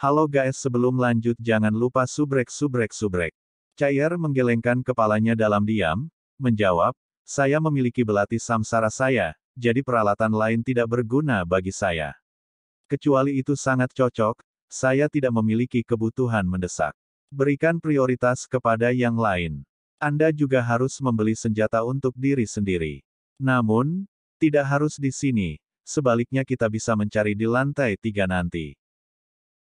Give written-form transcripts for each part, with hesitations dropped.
Halo guys, sebelum lanjut jangan lupa subrek. Cair menggelengkan kepalanya dalam diam, menjawab, saya memiliki belati samsara saya, jadi peralatan lain tidak berguna bagi saya. Kecuali itu sangat cocok, saya tidak memiliki kebutuhan mendesak. Berikan prioritas kepada yang lain. Anda juga harus membeli senjata untuk diri sendiri. Namun, tidak harus di sini, sebaliknya kita bisa mencari di lantai 3 nanti.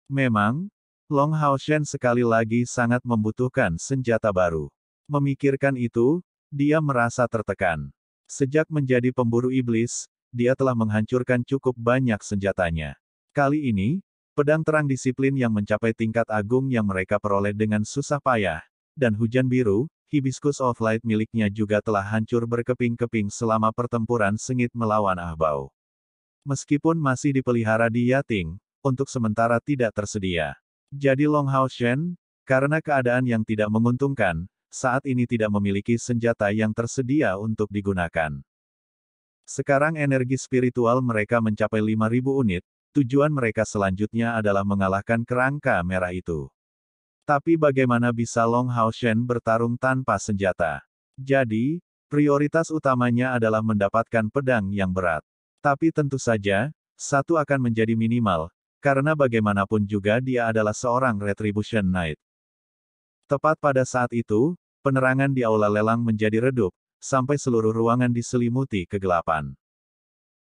Memang, Long Haoshen sekali lagi sangat membutuhkan senjata baru. Memikirkan itu, dia merasa tertekan. Sejak menjadi pemburu iblis, dia telah menghancurkan cukup banyak senjatanya. Kali ini, pedang terang disiplin yang mencapai tingkat agung yang mereka peroleh dengan susah payah, dan hujan biru, Hibiscus of Light miliknya juga telah hancur berkeping-keping selama pertempuran sengit melawan Ahbao. Meskipun masih dipelihara di Yating, untuk sementara tidak tersedia. Jadi Long Haoshen, karena keadaan yang tidak menguntungkan, saat ini tidak memiliki senjata yang tersedia untuk digunakan. Sekarang energi spiritual mereka mencapai 5.000 unit, tujuan mereka selanjutnya adalah mengalahkan kerangka merah itu. Tapi bagaimana bisa Long Haoshen bertarung tanpa senjata? Jadi, prioritas utamanya adalah mendapatkan pedang yang berat. Tapi tentu saja, satu akan menjadi minimal, karena bagaimanapun juga dia adalah seorang Retribution Knight. Tepat pada saat itu, penerangan di aula lelang menjadi redup, sampai seluruh ruangan diselimuti kegelapan.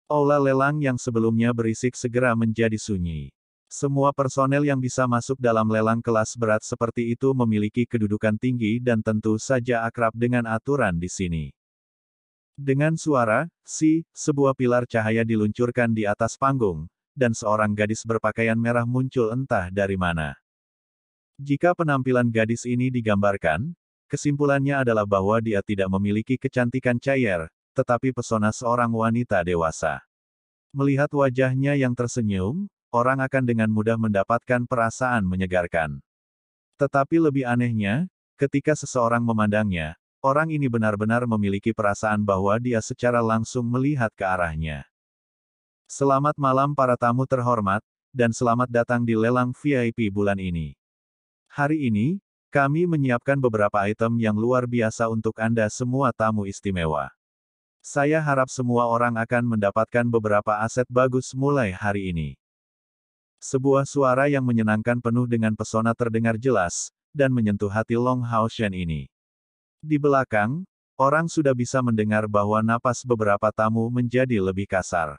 Aula lelang yang sebelumnya berisik segera menjadi sunyi. Semua personel yang bisa masuk dalam lelang kelas berat seperti itu memiliki kedudukan tinggi dan tentu saja akrab dengan aturan di sini. Dengan suara, sebuah pilar cahaya diluncurkan di atas panggung, dan seorang gadis berpakaian merah muncul entah dari mana. Jika penampilan gadis ini digambarkan, kesimpulannya adalah bahwa dia tidak memiliki kecantikan cair, tetapi pesona seorang wanita dewasa. Melihat wajahnya yang tersenyum, orang akan dengan mudah mendapatkan perasaan menyegarkan. Tetapi lebih anehnya, ketika seseorang memandangnya, orang ini benar-benar memiliki perasaan bahwa dia secara langsung melihat ke arahnya. Selamat malam para tamu terhormat, dan selamat datang di lelang VIP bulan ini. Hari ini, kami menyiapkan beberapa item yang luar biasa untuk Anda semua tamu istimewa. Saya harap semua orang akan mendapatkan beberapa aset bagus mulai hari ini. Sebuah suara yang menyenangkan penuh dengan pesona terdengar jelas, dan menyentuh hati Long Haoshen ini. Di belakang, orang sudah bisa mendengar bahwa napas beberapa tamu menjadi lebih kasar.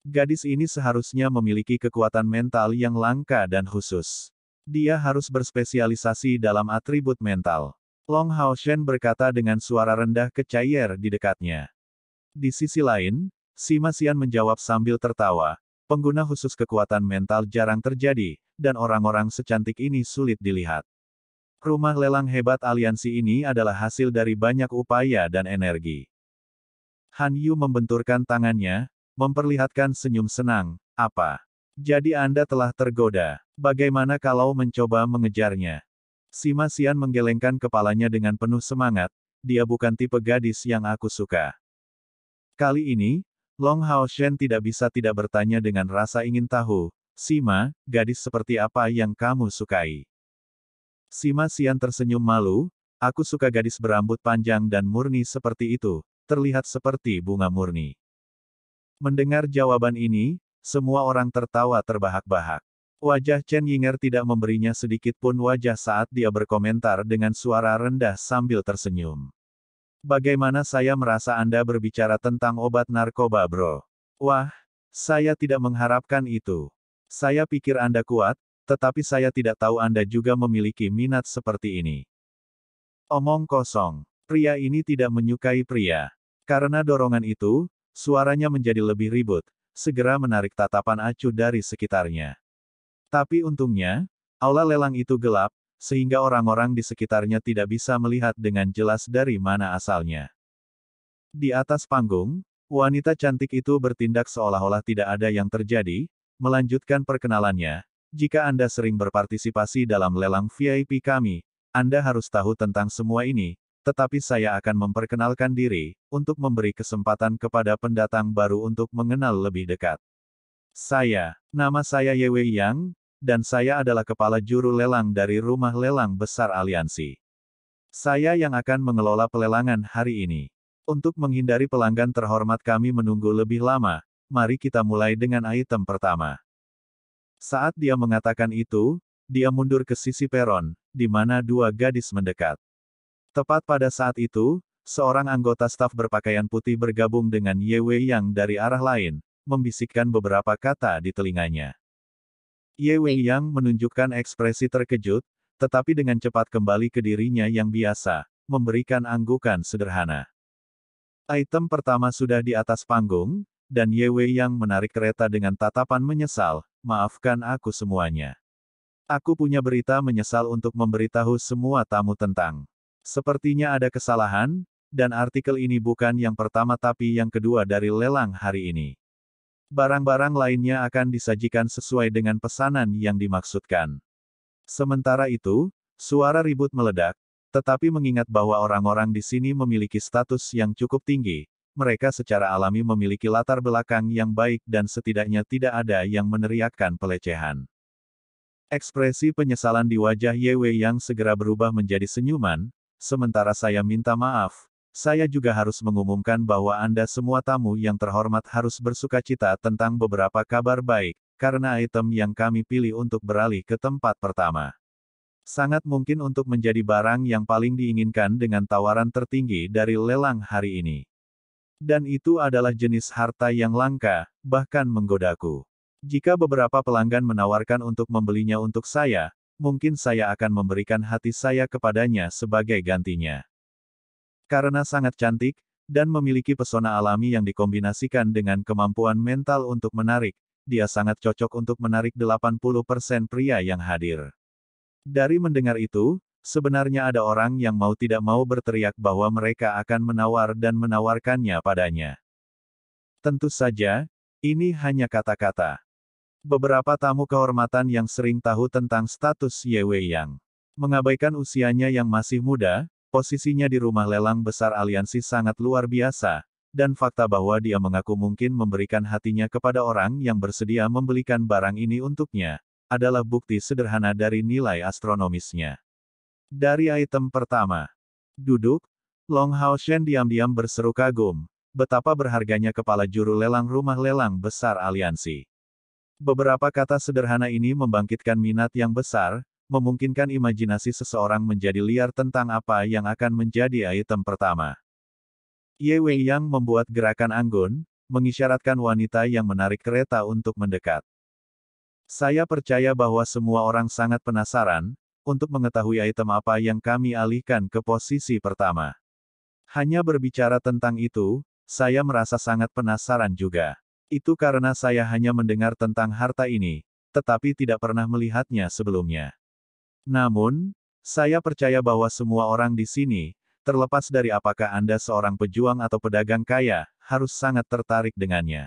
Gadis ini seharusnya memiliki kekuatan mental yang langka dan khusus. Dia harus berspesialisasi dalam atribut mental. Long Haoshen berkata dengan suara rendah ke Cair di dekatnya. Di sisi lain, Sima Xian menjawab sambil tertawa. Pengguna khusus kekuatan mental jarang terjadi, dan orang-orang secantik ini sulit dilihat. Rumah lelang hebat aliansi ini adalah hasil dari banyak upaya dan energi. Han Yu membenturkan tangannya, memperlihatkan senyum senang. Apa? Jadi Anda telah tergoda. Bagaimana kalau mencoba mengejarnya? Sima Xian menggelengkan kepalanya dengan penuh semangat, dia bukan tipe gadis yang aku suka. Kali ini, Long Haoshen tidak bisa tidak bertanya dengan rasa ingin tahu, Sima, gadis seperti apa yang kamu sukai? Sima Xian tersenyum malu, aku suka gadis berambut panjang dan murni seperti itu, terlihat seperti bunga murni. Mendengar jawaban ini, semua orang tertawa terbahak-bahak. Wajah Chen Yinger tidak memberinya sedikit pun wajah saat dia berkomentar dengan suara rendah sambil tersenyum. Bagaimana saya merasa Anda berbicara tentang obat narkoba bro? Wah, saya tidak mengharapkan itu. Saya pikir Anda kuat, tetapi saya tidak tahu Anda juga memiliki minat seperti ini. Omong kosong. Pria ini tidak menyukai pria. Karena dorongan itu, suaranya menjadi lebih ribut, segera menarik tatapan acuh dari sekitarnya. Tapi untungnya, aula lelang itu gelap, sehingga orang-orang di sekitarnya tidak bisa melihat dengan jelas dari mana asalnya. Di atas panggung, wanita cantik itu bertindak seolah-olah tidak ada yang terjadi, melanjutkan perkenalannya. Jika Anda sering berpartisipasi dalam lelang VIP kami, Anda harus tahu tentang semua ini, tetapi saya akan memperkenalkan diri, untuk memberi kesempatan kepada pendatang baru untuk mengenal lebih dekat. Nama saya Ye Wei Yang, dan saya adalah kepala juru lelang dari rumah lelang besar aliansi. Saya yang akan mengelola pelelangan hari ini. Untuk menghindari pelanggan terhormat kami menunggu lebih lama, mari kita mulai dengan item pertama. Saat dia mengatakan itu, dia mundur ke sisi peron, di mana dua gadis mendekat. Tepat pada saat itu, seorang anggota staf berpakaian putih bergabung dengan Ye Wei Yang dari arah lain, membisikkan beberapa kata di telinganya. Ye Wei Yang menunjukkan ekspresi terkejut, tetapi dengan cepat kembali ke dirinya yang biasa, memberikan anggukan sederhana. Item pertama sudah di atas panggung, dan Ye Wei Yang menarik kereta dengan tatapan menyesal, maafkan aku semuanya. Aku punya berita menyesal untuk memberitahu semua tamu tentang. Sepertinya ada kesalahan, dan artikel ini bukan yang pertama tapi yang kedua dari lelang hari ini. Barang-barang lainnya akan disajikan sesuai dengan pesanan yang dimaksudkan. Sementara itu, suara ribut meledak, tetapi mengingat bahwa orang-orang di sini memiliki status yang cukup tinggi, mereka secara alami memiliki latar belakang yang baik dan setidaknya tidak ada yang meneriakkan pelecehan. Ekspresi penyesalan di wajah Ye Wei Yang segera berubah menjadi senyuman, sementara saya minta maaf, saya juga harus mengumumkan bahwa Anda semua tamu yang terhormat harus bersukacita tentang beberapa kabar baik, karena item yang kami pilih untuk beralih ke tempat pertama. Sangat mungkin untuk menjadi barang yang paling diinginkan dengan tawaran tertinggi dari lelang hari ini. Dan itu adalah jenis harta yang langka, bahkan menggodaku. Jika beberapa pelanggan menawarkan untuk membelinya untuk saya, mungkin saya akan memberikan hati saya kepadanya sebagai gantinya. Karena sangat cantik, dan memiliki pesona alami yang dikombinasikan dengan kemampuan mental untuk menarik, dia sangat cocok untuk menarik 80% pria yang hadir. Dari mendengar itu, sebenarnya ada orang yang mau tidak mau berteriak bahwa mereka akan menawar dan menawarkannya padanya. Tentu saja, ini hanya kata-kata. Beberapa tamu kehormatan yang sering tahu tentang status Ye Wei Yang. Mengabaikan usianya yang masih muda, posisinya di rumah lelang besar aliansi sangat luar biasa, dan fakta bahwa dia mengaku mungkin memberikan hatinya kepada orang yang bersedia membelikan barang ini untuknya, adalah bukti sederhana dari nilai astronomisnya. Dari item pertama. Duduk, Long Hao Shen diam-diam berseru kagum, betapa berharganya kepala juru lelang rumah lelang besar aliansi. Beberapa kata sederhana ini membangkitkan minat yang besar, memungkinkan imajinasi seseorang menjadi liar tentang apa yang akan menjadi item pertama. Ye Wei Yang membuat gerakan anggun, mengisyaratkan wanita yang menarik kereta untuk mendekat. Saya percaya bahwa semua orang sangat penasaran, untuk mengetahui item apa yang kami alihkan ke posisi pertama. Hanya berbicara tentang itu, saya merasa sangat penasaran juga. Itu karena saya hanya mendengar tentang harta ini, tetapi tidak pernah melihatnya sebelumnya. Namun, saya percaya bahwa semua orang di sini, terlepas dari apakah Anda seorang pejuang atau pedagang kaya, harus sangat tertarik dengannya.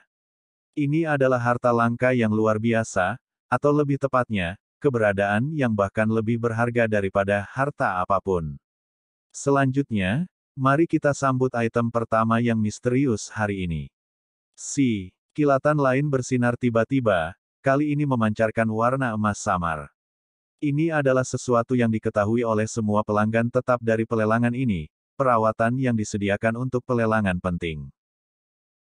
Ini adalah harta langka yang luar biasa, atau lebih tepatnya, keberadaan yang bahkan lebih berharga daripada harta apapun. Selanjutnya, mari kita sambut item pertama yang misterius hari ini. Kilatan lain bersinar tiba-tiba, kali ini memancarkan warna emas samar. Ini adalah sesuatu yang diketahui oleh semua pelanggan tetap dari pelelangan ini, perawatan yang disediakan untuk pelelangan penting.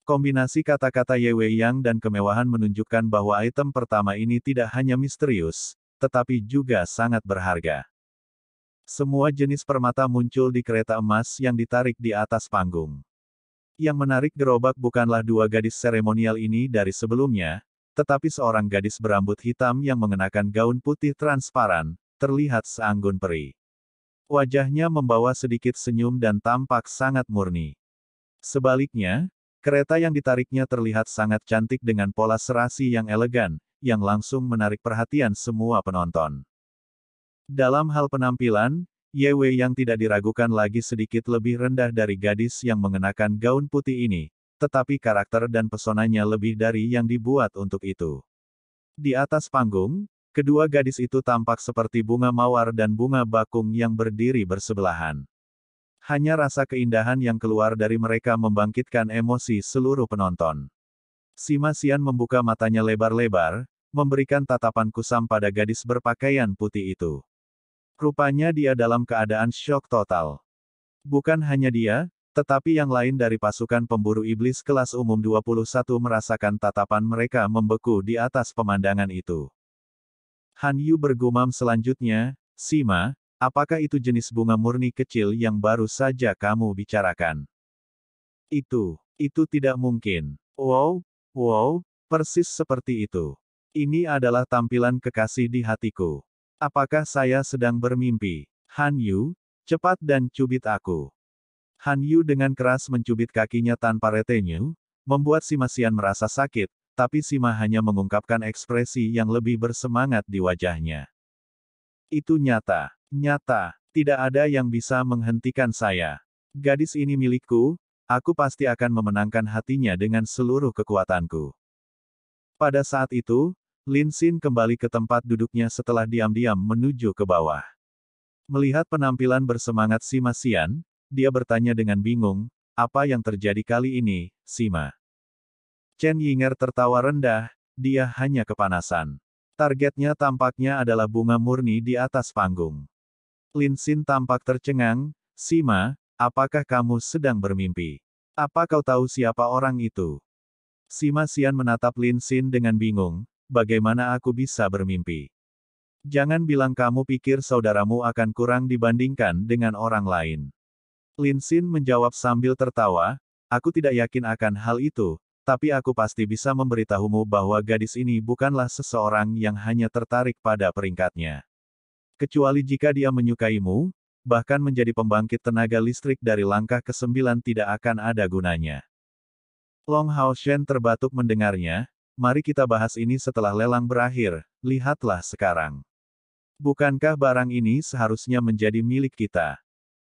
Kombinasi kata-kata Ye Wei Yang dan kemewahan menunjukkan bahwa item pertama ini tidak hanya misterius, tetapi juga sangat berharga. Semua jenis permata muncul di kereta emas yang ditarik di atas panggung. Yang menarik gerobak bukanlah dua gadis seremonial ini dari sebelumnya, tetapi seorang gadis berambut hitam yang mengenakan gaun putih transparan, terlihat seanggun peri. Wajahnya membawa sedikit senyum dan tampak sangat murni. Sebaliknya, kereta yang ditariknya terlihat sangat cantik dengan pola serasi yang elegan, yang langsung menarik perhatian semua penonton. Dalam hal penampilan, Ye Wei Yang tidak diragukan lagi sedikit lebih rendah dari gadis yang mengenakan gaun putih ini, tetapi karakter dan pesonanya lebih dari yang dibuat untuk itu. Di atas panggung, kedua gadis itu tampak seperti bunga mawar dan bunga bakung yang berdiri bersebelahan. Hanya rasa keindahan yang keluar dari mereka membangkitkan emosi seluruh penonton. Si Masian membuka matanya lebar-lebar, memberikan tatapan kusam pada gadis berpakaian putih itu. Rupanya dia dalam keadaan syok total. Bukan hanya dia, tetapi yang lain dari pasukan pemburu iblis kelas umum 21 merasakan tatapan mereka membeku di atas pemandangan itu. Han Yu bergumam selanjutnya, Sima, apakah itu jenis bunga murni kecil yang baru saja kamu bicarakan? Itu tidak mungkin. Wow, persis seperti itu. Ini adalah tampilan kekasih di hatiku. Apakah saya sedang bermimpi? Han Yu, cepat dan cubit aku. Han Yu dengan keras mencubit kakinya tanpa retenue, membuat Sima Xian merasa sakit, tapi Sima hanya mengungkapkan ekspresi yang lebih bersemangat di wajahnya. Itu nyata, tidak ada yang bisa menghentikan saya. Gadis ini milikku, aku pasti akan memenangkan hatinya dengan seluruh kekuatanku. Pada saat itu, Lin Xin kembali ke tempat duduknya setelah diam-diam menuju ke bawah. Melihat penampilan bersemangat Sima Xian, dia bertanya dengan bingung, apa yang terjadi kali ini, Sima? Chen Yinger tertawa rendah, dia hanya kepanasan. Targetnya tampaknya adalah bunga murni di atas panggung. Lin Xin tampak tercengang, Sima, apakah kamu sedang bermimpi? Apa kau tahu siapa orang itu? Sima Xian menatap Lin Xin dengan bingung, bagaimana aku bisa bermimpi? Jangan bilang kamu pikir saudaramu akan kurang dibandingkan dengan orang lain. Lin Xin menjawab sambil tertawa, aku tidak yakin akan hal itu, tapi aku pasti bisa memberitahumu bahwa gadis ini bukanlah seseorang yang hanya tertarik pada peringkatnya. Kecuali jika dia menyukaimu, bahkan menjadi pembangkit tenaga listrik dari langkah ke-9 tidak akan ada gunanya. Long Hao Shen terbatuk mendengarnya, mari kita bahas ini setelah lelang berakhir, lihatlah sekarang. Bukankah barang ini seharusnya menjadi milik kita?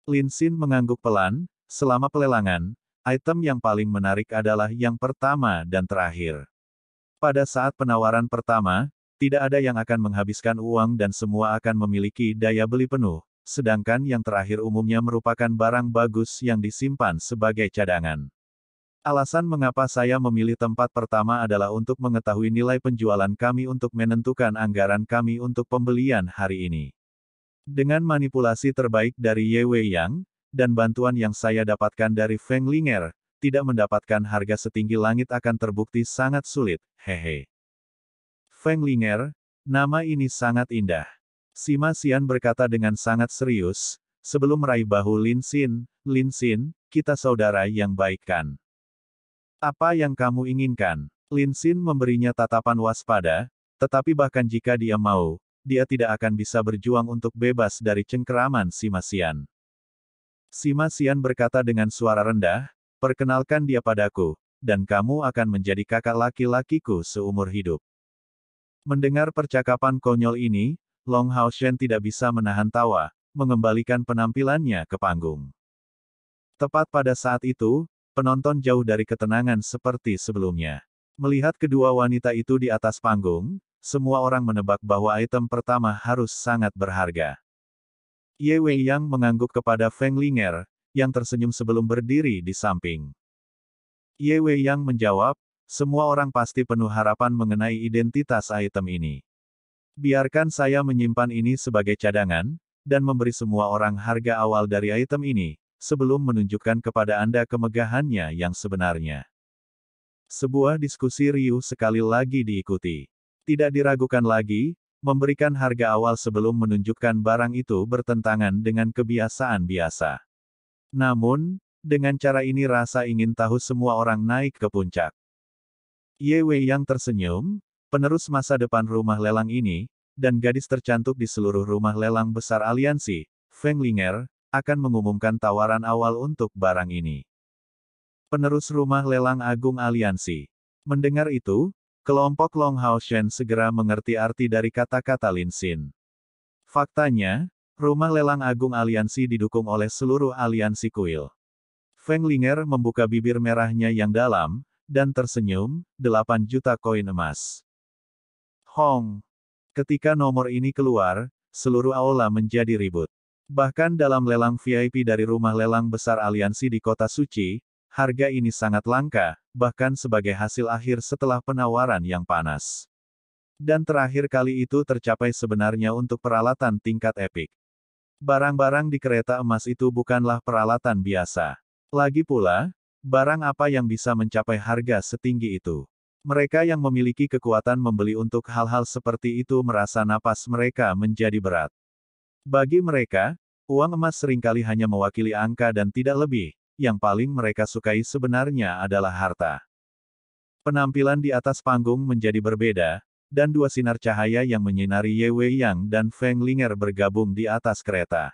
Lin Xin mengangguk pelan, selama pelelangan, item yang paling menarik adalah yang pertama dan terakhir. Pada saat penawaran pertama, tidak ada yang akan menghabiskan uang dan semua akan memiliki daya beli penuh, sedangkan yang terakhir umumnya merupakan barang bagus yang disimpan sebagai cadangan. Alasan mengapa saya memilih tempat pertama adalah untuk mengetahui nilai penjualan kami untuk menentukan anggaran kami untuk pembelian hari ini. Dengan manipulasi terbaik dari Ye Wei Yang, dan bantuan yang saya dapatkan dari Feng Linger, tidak mendapatkan harga setinggi langit akan terbukti sangat sulit, hehe. Feng Linger, nama ini sangat indah. Sima Xian berkata dengan sangat serius, sebelum meraih bahu Lin Xin, kita saudara yang baik kan? Apa yang kamu inginkan? Lin Xin memberinya tatapan waspada, tetapi bahkan jika dia mau, dia tidak akan bisa berjuang untuk bebas dari cengkeraman Sima Xian. Sima Xian berkata dengan suara rendah, perkenalkan dia padaku, dan kamu akan menjadi kakak laki-lakiku seumur hidup. Mendengar percakapan konyol ini, Long Hao Shen tidak bisa menahan tawa, mengembalikan penampilannya ke panggung. Tepat pada saat itu, penonton jauh dari ketenangan seperti sebelumnya. Melihat kedua wanita itu di atas panggung, semua orang menebak bahwa item pertama harus sangat berharga. Ye Wei Yang mengangguk kepada Feng Linger, yang tersenyum sebelum berdiri di samping. Ye Wei Yang menjawab, semua orang pasti penuh harapan mengenai identitas item ini. Biarkan saya menyimpan ini sebagai cadangan, dan memberi semua orang harga awal dari item ini, sebelum menunjukkan kepada Anda kemegahannya yang sebenarnya. Sebuah diskusi riuh sekali lagi diikuti. Tidak diragukan lagi, memberikan harga awal sebelum menunjukkan barang itu bertentangan dengan kebiasaan biasa. Namun, dengan cara ini rasa ingin tahu semua orang naik ke puncak. Ye Wei Yang tersenyum, penerus masa depan rumah lelang ini, dan gadis tercantik di seluruh rumah lelang besar aliansi, Feng Linger, akan mengumumkan tawaran awal untuk barang ini. Penerus rumah lelang agung aliansi. Mendengar itu, kelompok Long Hao Shen segera mengerti arti dari kata-kata Lin Xin. Faktanya, rumah lelang agung aliansi didukung oleh seluruh aliansi kuil. Feng Linger membuka bibir merahnya yang dalam, dan tersenyum, 8 juta koin emas. Hong! Ketika nomor ini keluar, seluruh aula menjadi ribut. Bahkan dalam lelang VIP dari rumah lelang besar aliansi di kota suci, harga ini sangat langka, bahkan sebagai hasil akhir setelah penawaran yang panas. Dan terakhir kali itu tercapai sebenarnya untuk peralatan tingkat epik. Barang-barang di kereta emas itu bukanlah peralatan biasa. Lagi pula, barang apa yang bisa mencapai harga setinggi itu? Mereka yang memiliki kekuatan membeli untuk hal-hal seperti itu merasa napas mereka menjadi berat. Bagi mereka, uang emas seringkali hanya mewakili angka dan tidak lebih. Yang paling mereka sukai sebenarnya adalah harta. Penampilan di atas panggung menjadi berbeda, dan dua sinar cahaya yang menyinari Ye Wei Yang dan Feng Linger bergabung di atas kereta.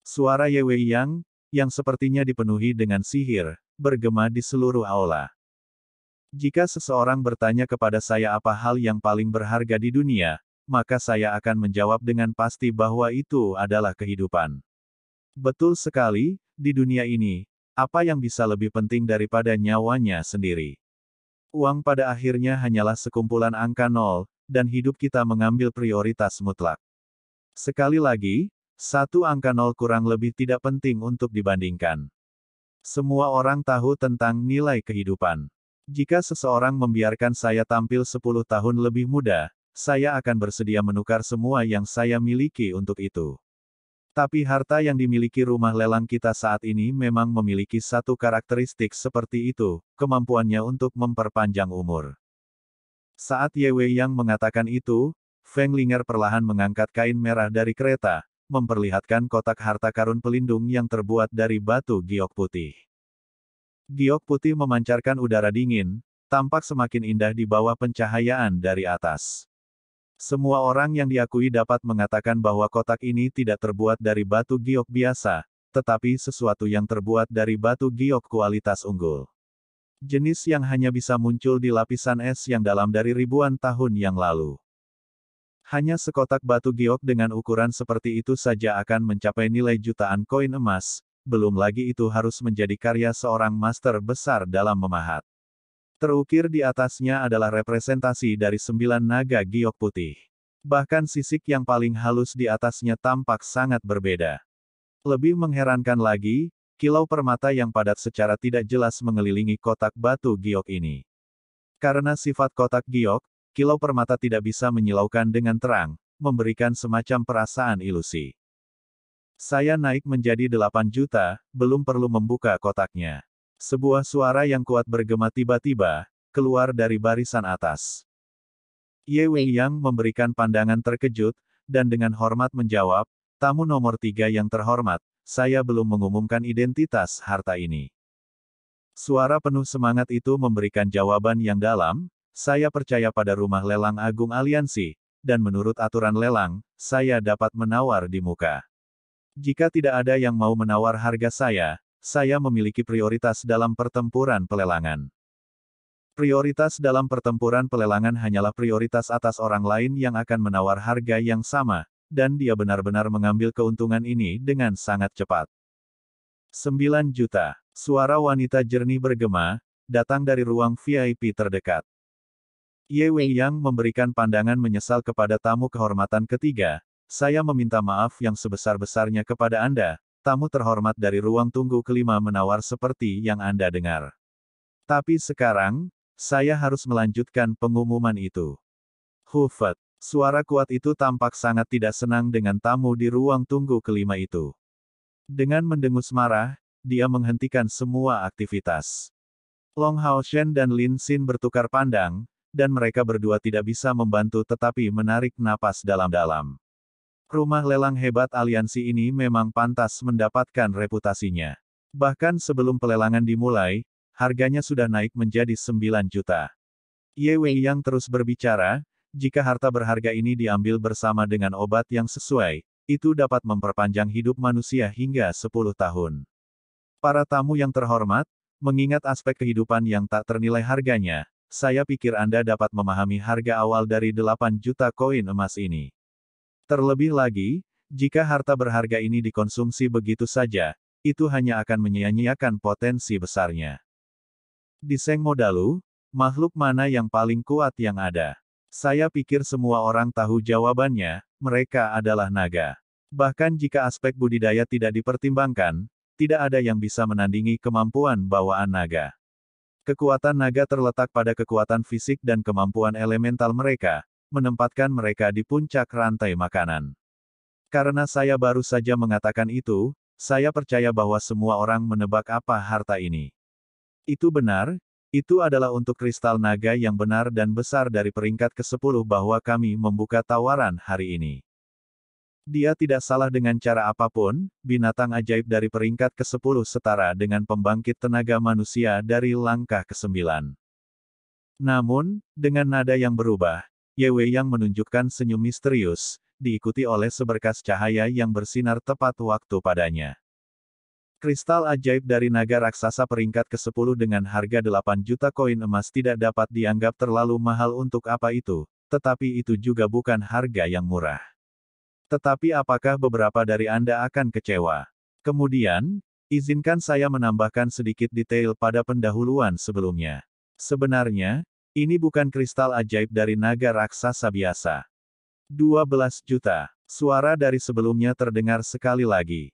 Suara Ye Wei Yang, yang sepertinya dipenuhi dengan sihir, bergema di seluruh aula. Jika seseorang bertanya kepada saya apa hal yang paling berharga di dunia, maka saya akan menjawab dengan pasti bahwa itu adalah kehidupan. Betul sekali, di dunia ini, apa yang bisa lebih penting daripada nyawanya sendiri? Uang pada akhirnya hanyalah sekumpulan angka nol, dan hidup kita mengambil prioritas mutlak. Sekali lagi, satu angka nol kurang lebih tidak penting untuk dibandingkan. Semua orang tahu tentang nilai kehidupan. Jika seseorang membiarkan saya tampil 10 tahun lebih muda, saya akan bersedia menukar semua yang saya miliki untuk itu. Tapi harta yang dimiliki rumah lelang kita saat ini memang memiliki satu karakteristik seperti itu, kemampuannya untuk memperpanjang umur. Saat Ye Wei Yang mengatakan itu, Feng Linger perlahan mengangkat kain merah dari kereta, memperlihatkan kotak harta karun pelindung yang terbuat dari batu giok putih. Giok putih memancarkan udara dingin, tampak semakin indah di bawah pencahayaan dari atas. Semua orang yang diakui dapat mengatakan bahwa kotak ini tidak terbuat dari batu giok biasa, tetapi sesuatu yang terbuat dari batu giok kualitas unggul. Jenis yang hanya bisa muncul di lapisan es yang dalam dari ribuan tahun yang lalu. Hanya sekotak batu giok dengan ukuran seperti itu saja akan mencapai nilai jutaan koin emas, belum lagi itu harus menjadi karya seorang master besar dalam memahat. Terukir di atasnya adalah representasi dari 9 naga giok putih. Bahkan sisik yang paling halus di atasnya tampak sangat berbeda. Lebih mengherankan lagi, kilau permata yang padat secara tidak jelas mengelilingi kotak batu giok ini. Karena sifat kotak giok, kilau permata tidak bisa menyilaukan dengan terang, memberikan semacam perasaan ilusi. Saya naik menjadi 8 juta, belum perlu membuka kotaknya. Sebuah suara yang kuat bergema tiba-tiba, keluar dari barisan atas. Ye Wei Yang memberikan pandangan terkejut, dan dengan hormat menjawab, tamu nomor 3 yang terhormat, saya belum mengumumkan identitas harta ini. Suara penuh semangat itu memberikan jawaban yang dalam, saya percaya pada rumah lelang agung aliansi, dan menurut aturan lelang, saya dapat menawar di muka. Jika tidak ada yang mau menawar harga saya memiliki prioritas dalam pertempuran pelelangan. Prioritas dalam pertempuran pelelangan hanyalah prioritas atas orang lain yang akan menawar harga yang sama, dan dia benar-benar mengambil keuntungan ini dengan sangat cepat. 9 juta. Suara wanita jernih bergema, datang dari ruang VIP terdekat. Ye Wei Yang memberikan pandangan menyesal kepada tamu kehormatan ketiga, saya meminta maaf yang sebesar-besarnya kepada Anda, tamu terhormat dari ruang tunggu kelima menawar seperti yang Anda dengar. Tapi sekarang, saya harus melanjutkan pengumuman itu. Hufet. Suara kuat itu tampak sangat tidak senang dengan tamu di ruang tunggu kelima itu. Dengan mendengus marah, dia menghentikan semua aktivitas. Long Hao Shen dan Lin Xin bertukar pandang, dan mereka berdua tidak bisa membantu tetapi menarik napas dalam-dalam. Rumah lelang hebat aliansi ini memang pantas mendapatkan reputasinya. Bahkan sebelum pelelangan dimulai, harganya sudah naik menjadi 9 juta. Ye Wei Yang terus berbicara, jika harta berharga ini diambil bersama dengan obat yang sesuai, itu dapat memperpanjang hidup manusia hingga 10 tahun. Para tamu yang terhormat, mengingat aspek kehidupan yang tak ternilai harganya, saya pikir Anda dapat memahami harga awal dari 8 juta koin emas ini. Terlebih lagi, jika harta berharga ini dikonsumsi begitu saja, itu hanya akan menyia-nyiakan potensi besarnya. Di Seng Modalu, makhluk mana yang paling kuat yang ada? Saya pikir semua orang tahu jawabannya, mereka adalah naga. Bahkan jika aspek budidaya tidak dipertimbangkan, tidak ada yang bisa menandingi kemampuan bawaan naga. Kekuatan naga terletak pada kekuatan fisik dan kemampuan elemental mereka, menempatkan mereka di puncak rantai makanan. Karena saya baru saja mengatakan itu, saya percaya bahwa semua orang menebak apa harta ini. Itu benar, itu adalah untuk kristal naga yang benar dan besar dari peringkat ke-10 bahwa kami membuka tawaran hari ini. Dia tidak salah dengan cara apapun, binatang ajaib dari peringkat ke-10 setara dengan pembangkit tenaga manusia dari langkah ke-9. Namun, dengan nada yang berubah, Ye Wei yang menunjukkan senyum misterius, diikuti oleh seberkas cahaya yang bersinar tepat waktu padanya. Kristal ajaib dari naga raksasa peringkat ke-10 dengan harga 8 juta koin emas tidak dapat dianggap terlalu mahal untuk apa itu, tetapi itu juga bukan harga yang murah. Tetapi apakah beberapa dari Anda akan kecewa? Kemudian, izinkan saya menambahkan sedikit detail pada pendahuluan sebelumnya. Sebenarnya, ini bukan kristal ajaib dari naga raksasa biasa. 12 juta. Suara dari sebelumnya terdengar sekali lagi.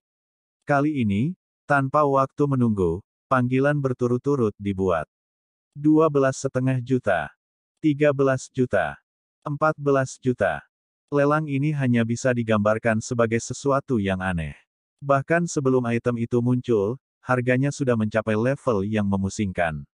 Kali ini, tanpa waktu menunggu, panggilan berturut-turut dibuat. 12,5 juta. 13 juta. 14 juta. Lelang ini hanya bisa digambarkan sebagai sesuatu yang aneh. Bahkan sebelum item itu muncul, harganya sudah mencapai level yang memusingkan.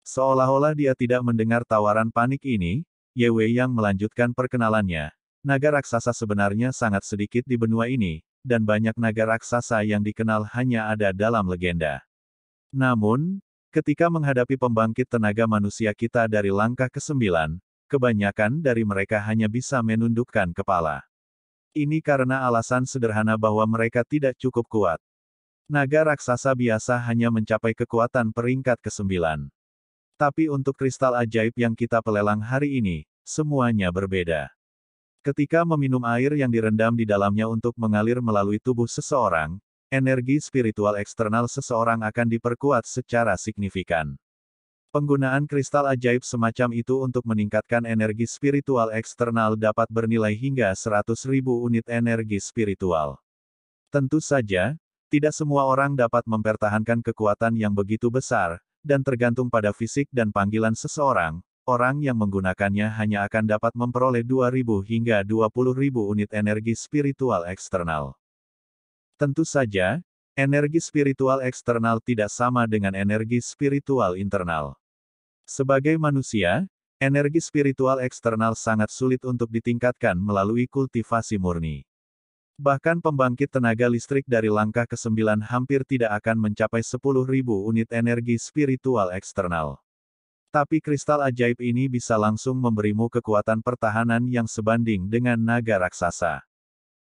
Seolah-olah dia tidak mendengar tawaran panik ini, Ye Wei yang melanjutkan perkenalannya. Naga raksasa sebenarnya sangat sedikit di benua ini, dan banyak naga raksasa yang dikenal hanya ada dalam legenda. Namun, ketika menghadapi pembangkit tenaga manusia kita dari langkah ke-9, kebanyakan dari mereka hanya bisa menundukkan kepala. Ini karena alasan sederhana bahwa mereka tidak cukup kuat. Naga raksasa biasa hanya mencapai kekuatan peringkat ke-9. Tapi untuk kristal ajaib yang kita pelelang hari ini, semuanya berbeda. Ketika meminum air yang direndam di dalamnya untuk mengalir melalui tubuh seseorang, energi spiritual eksternal seseorang akan diperkuat secara signifikan. Penggunaan kristal ajaib semacam itu untuk meningkatkan energi spiritual eksternal dapat bernilai hingga 100.000 unit energi spiritual. Tentu saja, tidak semua orang dapat mempertahankan kekuatan yang begitu besar, dan tergantung pada fisik dan panggilan seseorang, orang yang menggunakannya hanya akan dapat memperoleh 2.000 hingga 20.000 unit energi spiritual eksternal. Tentu saja, energi spiritual eksternal tidak sama dengan energi spiritual internal. Sebagai manusia, energi spiritual eksternal sangat sulit untuk ditingkatkan melalui kultivasi murni. Bahkan pembangkit tenaga listrik dari langkah ke-9 hampir tidak akan mencapai 10.000 unit energi spiritual eksternal. Tapi kristal ajaib ini bisa langsung memberimu kekuatan pertahanan yang sebanding dengan naga raksasa.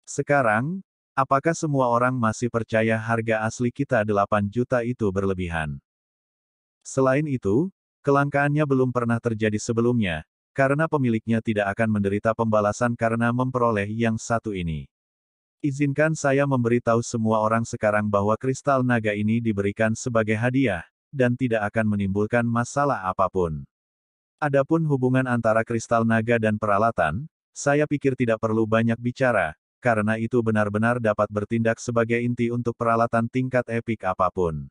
Sekarang, apakah semua orang masih percaya harga asli kita 8 juta itu berlebihan? Selain itu, kelangkaannya belum pernah terjadi sebelumnya, karena pemiliknya tidak akan menderita pembalasan karena memperoleh yang satu ini. Izinkan saya memberitahu semua orang sekarang bahwa kristal naga ini diberikan sebagai hadiah, dan tidak akan menimbulkan masalah apapun. Adapun hubungan antara kristal naga dan peralatan, saya pikir tidak perlu banyak bicara, karena itu benar-benar dapat bertindak sebagai inti untuk peralatan tingkat epik apapun.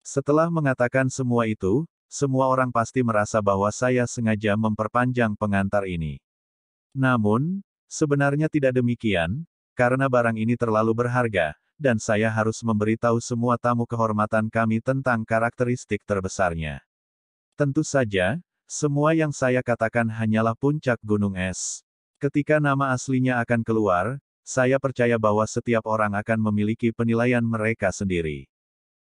Setelah mengatakan semua itu, semua orang pasti merasa bahwa saya sengaja memperpanjang pengantar ini. Namun, sebenarnya tidak demikian, karena barang ini terlalu berharga, dan saya harus memberitahu semua tamu kehormatan kami tentang karakteristik terbesarnya. Tentu saja, semua yang saya katakan hanyalah puncak gunung es. Ketika nama aslinya akan keluar, saya percaya bahwa setiap orang akan memiliki penilaian mereka sendiri.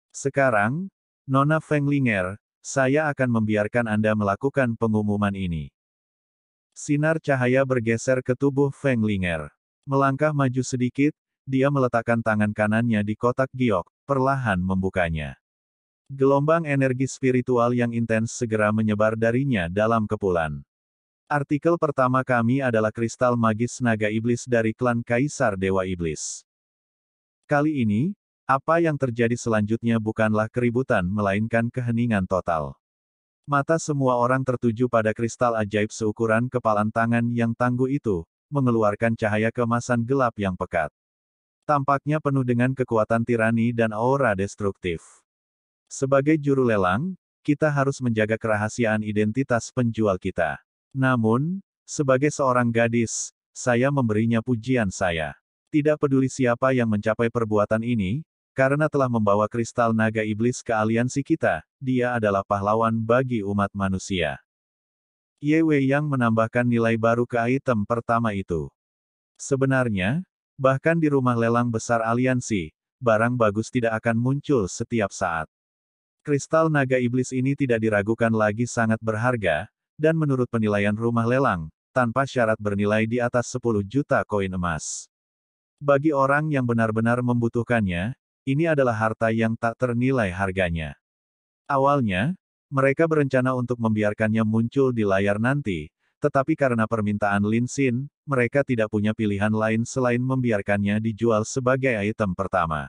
Sekarang, Nona Fenglinger, saya akan membiarkan Anda melakukan pengumuman ini. Sinar cahaya bergeser ke tubuh Fenglinger. Melangkah maju sedikit, dia meletakkan tangan kanannya di kotak giok, perlahan membukanya. Gelombang energi spiritual yang intens segera menyebar darinya dalam kepulan. Artikel pertama kami adalah kristal magis naga iblis dari klan Kaisar Dewa Iblis. Kali ini, apa yang terjadi selanjutnya bukanlah keributan melainkan keheningan total. Mata semua orang tertuju pada kristal ajaib seukuran kepalan tangan yang tangguh itu, mengeluarkan cahaya keemasan gelap yang pekat. Tampaknya penuh dengan kekuatan tirani dan aura destruktif. Sebagai juru lelang, kita harus menjaga kerahasiaan identitas penjual kita. Namun, Sebagai seorang gadis, saya memberinya pujian saya. Tidak peduli siapa yang mencapai perbuatan ini, karena telah membawa kristal naga iblis ke aliansi kita, dia adalah pahlawan bagi umat manusia. Ye Wei yang menambahkan nilai baru ke item pertama itu. Sebenarnya, bahkan di rumah lelang besar aliansi, barang bagus tidak akan muncul setiap saat. Kristal naga iblis ini tidak diragukan lagi sangat berharga, dan menurut penilaian rumah lelang, tanpa syarat bernilai di atas 10 juta koin emas. Bagi orang yang benar-benar membutuhkannya, ini adalah harta yang tak ternilai harganya. Awalnya, mereka berencana untuk membiarkannya muncul di layar nanti, tetapi karena permintaan Lin Xin, mereka tidak punya pilihan lain selain membiarkannya dijual sebagai item pertama.